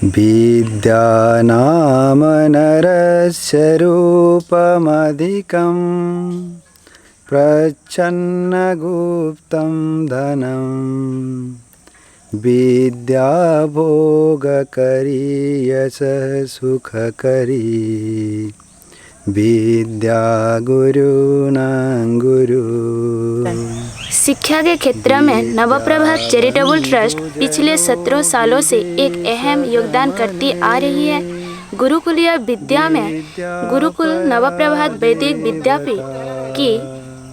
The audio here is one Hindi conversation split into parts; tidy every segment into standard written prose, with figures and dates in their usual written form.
विद्यानाम नरस्य रूपमधिकं प्रच्छन्नगुप्तं धनं विद्या भोगकरी यशः सुखकरी विद्या गुरुनां गुरु। शिक्षा के क्षेत्र में नवप्रभात चैरिटेबल ट्रस्ट पिछले 17 सालों से एक अहम योगदान करती आ रही है। गुरुकुलीय विद्या में गुरुकुल नवप्रभात वैदिक विद्यापीठ की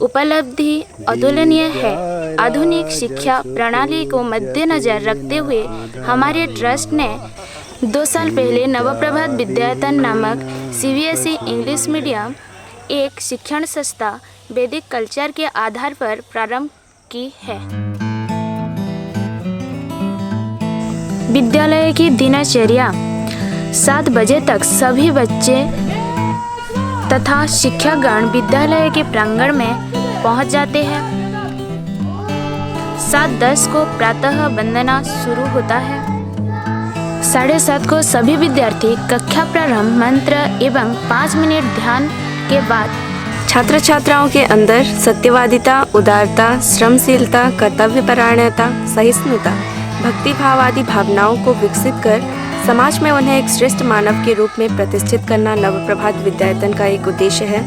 उपलब्धि अतुलनीय है। आधुनिक शिक्षा प्रणाली को मद्देनजर रखते हुए हमारे ट्रस्ट ने 2 साल पहले नवप्रभात विद्यायतन नामक CBSE इंग्लिश मीडियम एक शिक्षण संस्था वैदिक कल्चर के आधार पर प्रारंभ की है। विद्यालय की दिनचर्या 7 बजे तक सभी बच्चे तथा शिक्षकगण विद्यालय के प्रांगण में पहुंच जाते हैं। 7:10 को प्रातः वंदना शुरू होता है। 7:30 को सभी विद्यार्थी कक्षा प्रारंभ मंत्र एवं 5 मिनट ध्यान के बाद छात्र छात्राओं के अंदर सत्यवादिता, उदारता, श्रमशीलता, कर्तव्यपरायणता, सहिष्णुता, भक्तिभाव आदि भावनाओं को विकसित कर समाज में उन्हें एक श्रेष्ठ मानव के रूप में प्रतिष्ठित करना नवप्रभात विद्यायतन का एक उद्देश्य है।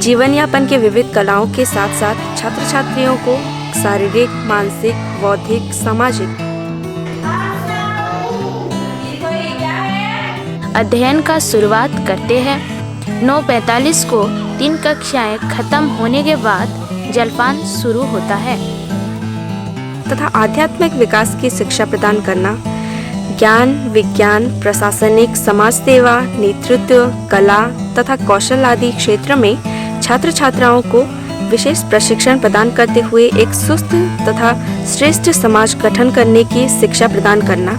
जीवन यापन के विविध कलाओं के साथ साथ छात्र छात्रियों को शारीरिक, मानसिक, बौद्धिक, सामाजिक अध्ययन का शुरुआत करते हैं। 9:45 को 3 कक्षाएं खत्म होने के बाद जलपान शुरू होता है तथा आध्यात्मिक विकास की शिक्षा प्रदान करना, ज्ञान, विज्ञान, प्रशासनिक, समाज सेवा, नेतृत्व, कला तथा कौशल आदि क्षेत्र में छात्र छात्राओं को विशेष प्रशिक्षण प्रदान करते हुए एक सुस्थ तथा श्रेष्ठ समाज गठन करने की शिक्षा प्रदान करना।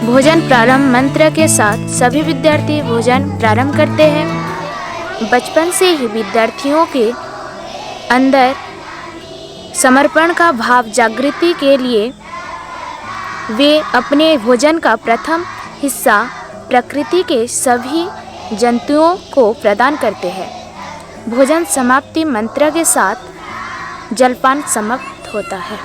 भोजन प्रारंभ मंत्र के साथ सभी विद्यार्थी भोजन प्रारंभ करते हैं। बचपन से ही विद्यार्थियों के अंदर समर्पण का भाव जागृति के लिए वे अपने भोजन का प्रथम हिस्सा प्रकृति के सभी जंतुओं को प्रदान करते हैं। भोजन समाप्ति मंत्र के साथ जलपान समाप्त होता है।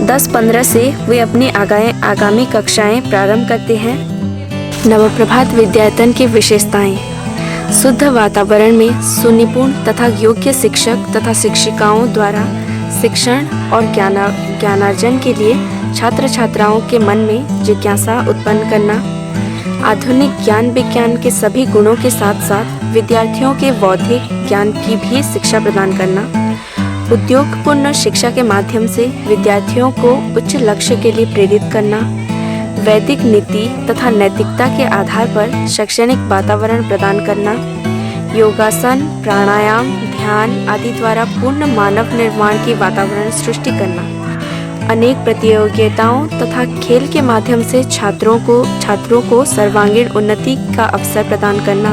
10-15 से वे अपनी आगामी कक्षाएं प्रारंभ करते हैं। नवप्रभात विद्यायतन की विशेषताएं: शुद्ध वातावरण में सुनिपुण तथा योग्य शिक्षक तथा शिक्षिकाओं द्वारा शिक्षण और ज्ञानार्जन के लिए छात्र छात्राओं के मन में जिज्ञासा उत्पन्न करना, आधुनिक ज्ञान विज्ञान के सभी गुणों के साथ साथ विद्यार्थियों के बौद्धिक ज्ञान की भी शिक्षा प्रदान करना, उद्योगपूर्ण शिक्षा के माध्यम से विद्यार्थियों को उच्च लक्ष्य के लिए प्रेरित करना, वैदिक नीति तथा नैतिकता के आधार पर शैक्षणिक वातावरण प्रदान करना, योगासन, प्राणायाम, ध्यान आदि द्वारा पूर्ण मानव निर्माण की वातावरण सृष्टि करना, अनेक प्रतियोगिताओं तथा खेल के माध्यम से छात्रों को सर्वांगीण उन्नति का अवसर प्रदान करना,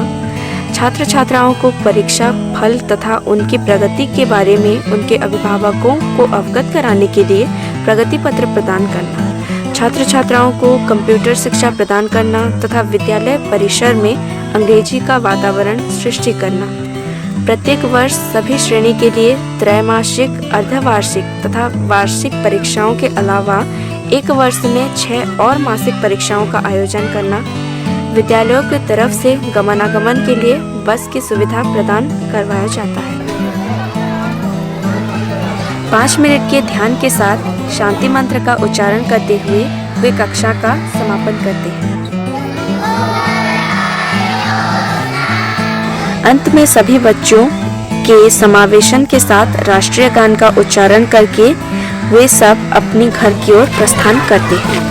छात्र छात्राओं को परीक्षा फल तथा उनकी प्रगति के बारे में उनके अभिभावकों को अवगत कराने के लिए प्रगति पत्र प्रदान करना, छात्र छात्राओं को कंप्यूटर शिक्षा प्रदान करना तथा विद्यालय परिसर में अंग्रेजी का वातावरण सृष्टि करना। प्रत्येक वर्ष सभी श्रेणी के लिए त्रैमासिक, अर्धवार्षिक तथा वार्षिक परीक्षाओं के अलावा एक वर्ष में 6 और मासिक परीक्षाओं का आयोजन करना। विद्यालयों की तरफ से गमनागमन के लिए बस की सुविधा प्रदान करवाया जाता है। 5 मिनट के ध्यान के साथ शांति मंत्र का उच्चारण करते हुए वे कक्षा का समापन करते हैं। अंत में सभी बच्चों के समावेशन के साथ राष्ट्रीय गान का उच्चारण करके वे सब अपने घर की ओर प्रस्थान करते हैं।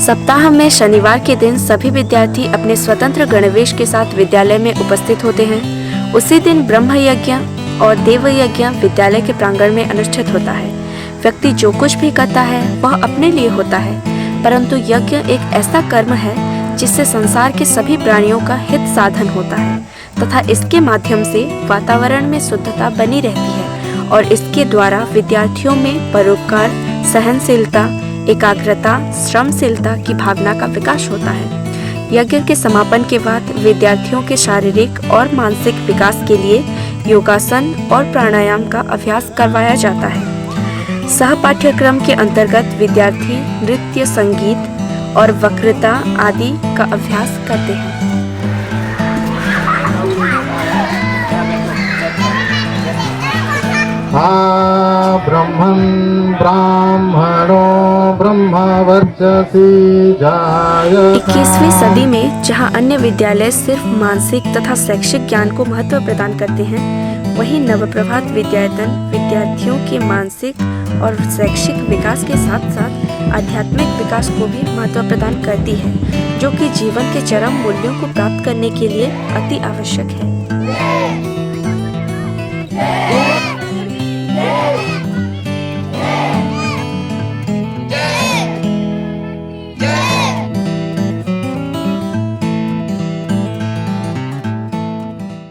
सप्ताह में शनिवार के दिन सभी विद्यार्थी अपने स्वतंत्र गणवेश के साथ विद्यालय में उपस्थित होते हैं। उसी दिन ब्रह्म यज्ञ और देव यज्ञ विद्यालय के प्रांगण में अनुष्ठित होता है। व्यक्ति जो कुछ भी करता है वह अपने लिए होता है, परंतु यज्ञ एक ऐसा कर्म है जिससे संसार के सभी प्राणियों का हित साधन होता है तथा इसके माध्यम से वातावरण में शुद्धता बनी रहती है और इसके द्वारा विद्यार्थियों में परोपकार, सहनशीलता, एकाग्रता, श्रमशीलता की भावना का विकास होता है। यज्ञ के समापन के बाद विद्यार्थियों के शारीरिक और मानसिक विकास के लिए योगासन और प्राणायाम का अभ्यास करवाया जाता है। सह पाठ्यक्रम के अंतर्गत विद्यार्थी नृत्य, संगीत और वक्तृता आदि का अभ्यास करते हैं। ब्रह्मन् ब्राह्मणो ब्रह्मवर्चसी जायते। 21वीं सदी में जहां अन्य विद्यालय सिर्फ मानसिक तथा शैक्षिक ज्ञान को महत्व प्रदान करते हैं, वहीं नवप्रभात विद्यायतन विद्यार्थियों के मानसिक और शैक्षिक विकास के साथ साथ आध्यात्मिक विकास को भी महत्व प्रदान करती है, जो कि जीवन के चरम मूल्यों को प्राप्त करने के लिए अति आवश्यक है।